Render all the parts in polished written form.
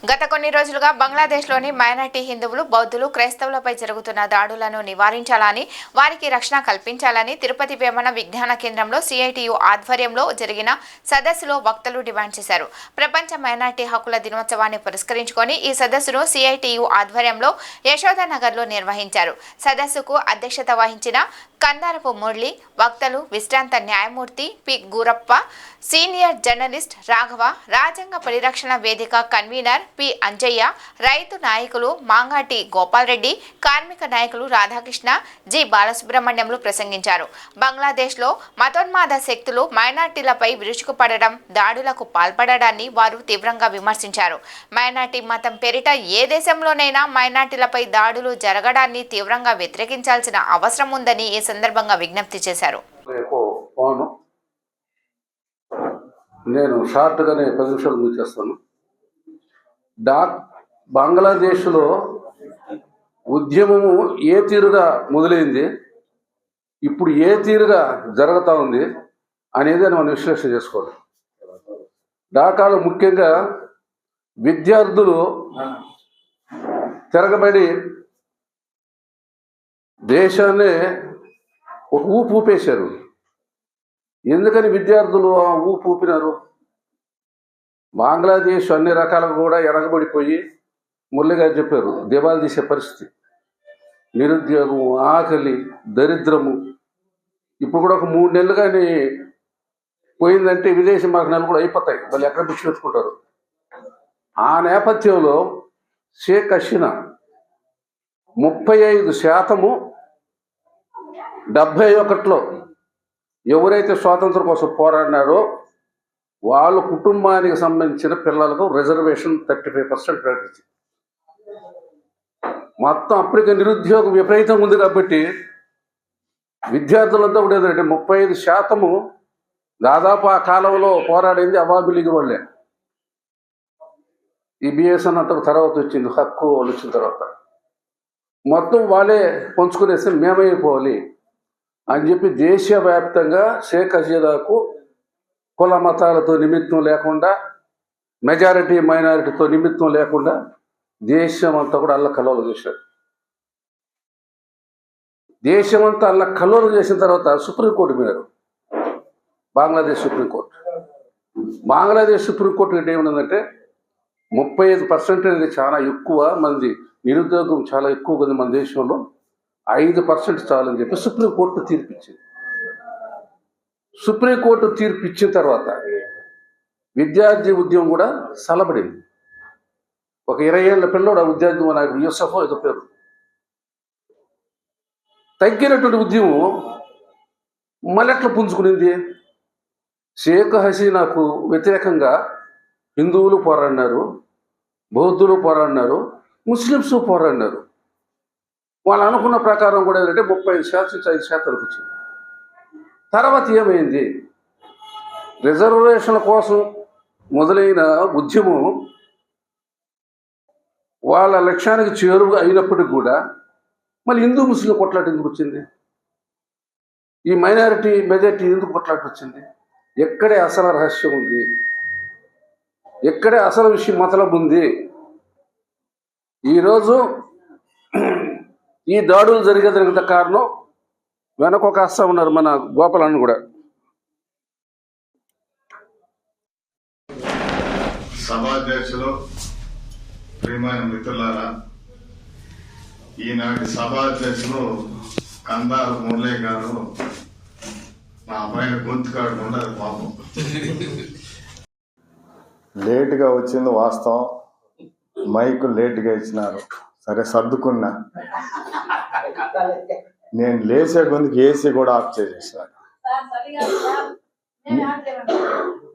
గత కొన్ని రోజులుగా బంగ్లాదేశ్లోని మైనార్టీ హిందువులు, బౌద్ధులు, క్రైస్తవులపై జరుగుతున్న దాడులను నివారించాలని, వారికి రక్షణ కల్పించాలని తిరుపతి వేమన విజ్ఞాన కేంద్రంలో సిఐటియు ఆధ్వర్యంలో జరిగిన సదస్సులో వక్తలు డిమాండ్ చేశారు. ప్రపంచ మైనార్టీ హక్కుల దినోత్సవాన్ని పురస్కరించుకొని ఈ సదస్సును సిఐటియు ఆధ్వర్యంలో యశోదానగర్లో నిర్వహించారు. సదస్సుకు అధ్యక్షత వహించిన కందారపు మురళి, వక్తలు విశ్రాంత న్యాయమూర్తి P Gurappa, senior journalist Raghava, రాజ్యాంగ పరిరక్షణ వేదిక కన్వీనర్ పి అంజయ్య, రైతు నాయకులు మాంగాటి గోపాల్రెడ్డి, కార్మిక నాయకులు రాధాకృష్ణ, జి బాలసుబ్రహ్మణ్యంలు ప్రసంగించారు. బంగ్లాదేశ్లో మతోన్మాద శక్తులు మైనార్టీలపై విరుచుకుపడడం, దాడులకు పాల్పడడాన్ని వారు తీవ్రంగా విమర్శించారు. మైనార్టీ మతం పేరిట ఏ దేశంలోనైనా మైనార్టీలపై దాడులు జరగడాన్ని తీవ్రంగా వ్యతిరేకించాల్సిన అవసరం ఉందని ఈ సందర్భంగా విజ్ఞప్తి చేశారు. నేను షార్ట్గానే 10 నిమిషాలు ముగిచేస్తాను. బంగ్లాదేశ్లో ఉద్యమము ఏ తీరుగా మొదలైంది, ఇప్పుడు ఏ తీరుగా జరుగుతూ ఉంది అనేది మనం విశ్లేషణ చేసుకోవాలి. ఢాకాలో ముఖ్యంగా విద్యార్థులు తిరగబడి దేశాన్ని ఒక ఊపు ఊపేశారు. ఎందుకని విద్యార్థులు ఆ ఊపు ఊపినారు? బంగ్లాదేశ్ అన్ని రకాలుగా కూడా ఎనగబడిపోయి మురళి గారు చెప్పారు, దివాలు తీసే పరిస్థితి, నిరుద్యోగం, ఆకలి, దరిద్రము. ఇప్పుడు కూడా ఒక 3 నెలలు కానీ పోయిందంటే విదేశీ మార్గాలు కూడా అయిపోతాయి, వాళ్ళు ఎక్కడ పిచ్చి పెట్టుకుంటారు. ఆ నేపథ్యంలో షేక్ హసీనా 35% 71లో ఎవరైతే స్వాతంత్రం కోసం పోరాడినారో వాళ్ళ కుటుంబానికి సంబంధించిన పిల్లలకు రిజర్వేషన్ 35% ప్రకటించి, మొత్తం అప్పటికే నిరుద్యోగం విపరీతంగా ఉంది కాబట్టి విద్యార్థులంతా కూడా ఏదంటే 35% దాదాపు ఆ కాలంలో పోరాడింది అవాబీ లీగ్ వాళ్ళే. ఈ బిఎస్ఎన్ అంత తర్వాత వచ్చింది, హక్కు వాళ్ళు వచ్చిన తర్వాత మొత్తం వాళ్ళే పంచుకునేస్తే మేమైపోవాలి అని చెప్పి దేశవ్యాప్తంగా షేక్ హసీనాకు కుల మతాలతో నిమిత్తం లేకుండా, మెజారిటీ మైనారిటీతో నిమిత్తం లేకుండా దేశం అంతా కూడా అల్లకల్లోలం చేశారు. దేశమంతా అల్లకల్లోలం చేసిన తర్వాత సుప్రీంకోర్టు మీద, బంగ్లాదేశ్ సుప్రీంకోర్టు అంటే ఏమన్నదంటే 35% అనేది చాలా ఎక్కువ మంది, నిరుద్యోగం చాలా ఎక్కువ ఉంది మన దేశంలో, 5% చాలని చెప్పి సుప్రీంకోర్టు తీర్పిచ్చింది. సుప్రీంకోర్టు తీర్పిచ్చిన తర్వాత విద్యార్థి ఉద్యమం కూడా సలబడింది. ఒక 20 ఏళ్ల పిల్లోడు ఆ ఉద్యార్థి నాకు యూసఫ్ ఏదో పేరు, తగ్గినటువంటి ఉద్యమం మళ్ళెట్లా పుంజుకునింది? షేక్ హసీనాకు వ్యతిరేకంగా హిందువులు పోరాడినారు, బౌద్ధులు పోరాడినారు, ముస్లిమ్స్ పోరాడినారు. వాళ్ళు అనుకున్న ప్రకారం కూడా ఏంటంటే 35% 5% వచ్చింది. తర్వాత ఏమైంది? రిజర్వేషన్ల కోసం మొదలైన ఉద్యమం వాళ్ళ లక్ష్యానికి చేరువ అయినప్పటికీ కూడా మళ్ళీ హిందూ ముస్లిం కొట్లాట ఎందుకు వచ్చింది? ఈ మైనారిటీ మెజారిటీ ఎందుకు కొట్లాట వచ్చింది? ఎక్కడే అసలు రహస్యం ఉంది? ఎక్కడే అసలు విషయం మతలబు ఉంది? ఈరోజు ఈ దాడులు జరిగేదానికి కారణం వెనక ఒక అస్సా ఉన్నారు, మన గోపాలన్న కూడా. సభాధ్యక్షులు, ప్రియమైన మిత్రులారా, ఈనాటి సభాధ్యక్షులు కందారు మురళి గారు నా పైన గొంతు కాడకుండా పాపం లేటుగా వచ్చింది వాస్తవం, మైకు లేటుగా ఇచ్చినారు, సరే సర్దుకున్నా. నేను లేచే గొంతుకి ఏసీ కూడా ఆఫ్ చేసేసాను.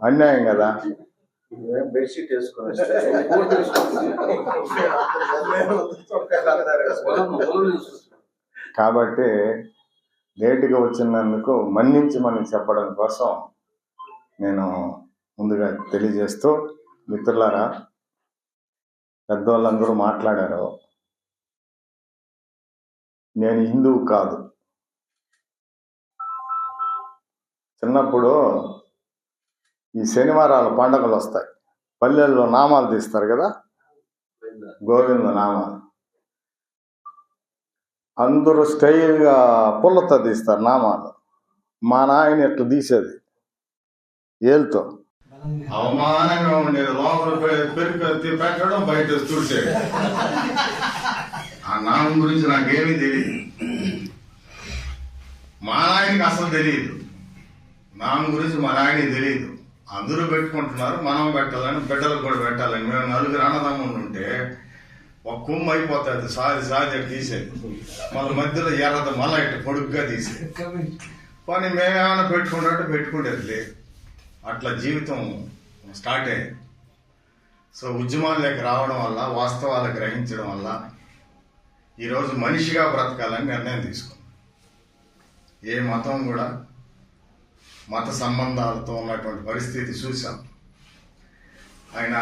అన్యాయం కదా. బెడ్షీట్ వేసుకొని కాబట్టి లేటుగా వచ్చినందుకు మన్నించమని చెప్పడం కోసం నేను ముందుగా తెలియజేస్తూ, మిత్రులారా, పెద్దవాళ్ళందరూ మాట్లాడారు. నేను హిందువు కాదు. చిన్నప్పుడు ఈ శనివారాల పండుగలు వస్తాయి, పల్లెల్లో నామాలు తీస్తారు కదా, గోవింద నామాలు. అందరూ స్టైల్గా పుల్లతో తీస్తారు నామాలు. మా నాయన ఇట్లా తీసేది ఏళ్ళతో. అవమానంగా ఉండేది. లోపల పెరుగు పెట్టడం, బయట చూసేది. ఆ నామం గురించి నాకేమీ తెలియదు. మా నాయనకి అసలు తెలియదు. నామం గురించి మా నాయనకి తెలియదు. అందరూ పెట్టుకుంటున్నారు, మనం పెట్టాలని, బిడ్డలకు కూడా పెట్టాలని. మేము 4 అన్నదమ్ములు ఉంటే ఒక కొమ్ము అయిపోతుంది, సాది తీసేది. మళ్ళీ మధ్యలో ఎర్రది మళ్ళీ ఇట్లా పొడుగ్గా తీసేది. కానీ మేమేమైనా పెట్టుకుండేది లేదు. అట్లా జీవితం స్టార్ట్ అయ్యింది. సో ఉద్యమాల్లోకి రావడం వల్ల, వాస్తవాలు గ్రహించడం వల్ల ఈరోజు మనిషిగా బ్రతకాలని నిర్ణయం తీసుకున్నాం. ఏ మతం కూడా మత సంబంధాలతో ఉన్నటువంటి పరిస్థితి చూసాం. ఆయన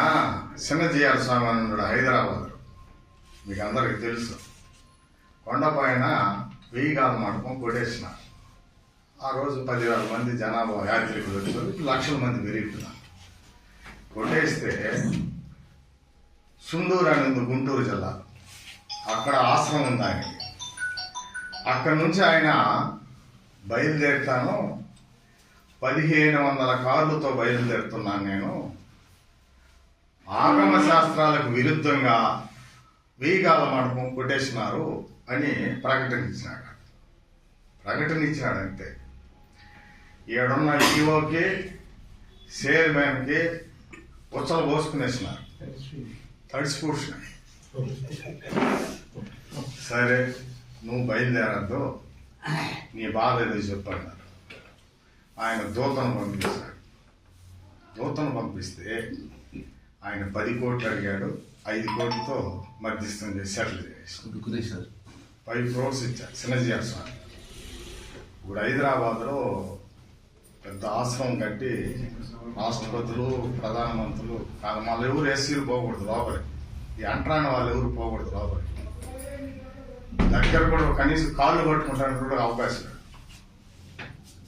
చిన్నజీఆర్ స్వామి అని ఉన్నాడు, హైదరాబాద్. మీకు అందరికీ తెలుసు. కొండపైన 1000 గాల మండపం కొట్టేసినారు. ఆ రోజు 10,000 మంది జనాభా యాత్రికులు వచ్చారు, లక్షల మంది పెరుగుతున్నారు. కొట్టేస్తే సుందూరు అనేది గుంటూరు జిల్లా, అక్కడ ఆశ్రమం ఉంది ఆయనకి. అక్కడి నుంచి ఆయన బయలుదేరుతాను, 1500 కార్లతో బయలుదేరుతున్నాను నేను. ఆగమ శాస్త్రాలకు విరుద్ధంగా 1000 గాల మండపం కొట్టేసినారు అని ప్రకటన ఇచ్చినాడు అంతే. ఈడున్న ఈఓకి, చైర్మన్కి ఉచ్చలు పోసుకునేసినారు, తడిసిపూడ్చినారు. సరే, నువ్వు బయలుదేరద్దు, నీ బాధ ఏదో చెప్పన్నారు. ఆయన దూతను పంపిస్తే ఆయన 10 కోట్లు అడిగాడు. 5 కోట్లతో మధ్యస్థం చేసి సెటిల్ చేశారు. 5 crores ఇచ్చారు చిన్నజీఆర్ స్వామి. ఇప్పుడు హైదరాబాద్లో పెద్ద ఆశ్రమం కట్టి రాష్ట్రపతులు, ప్రధానమంత్రులు, వాళ్ళు ఎవరు ఎస్సీలు పోకూడదు లోపలికి, ఈ అంటరాని వాళ్ళు ఎవరు పోకూడదు లోపలికి. దగ్గర కూడా కనీసం కాళ్ళు పట్టుకుంటానికి కూడా అవకాశం.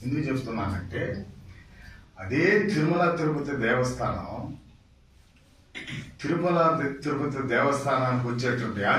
ఎందుకు చెప్తున్నానంటే, అదే తిరుమల తిరుపతి దేవస్థానానికి వచ్చేటువంటి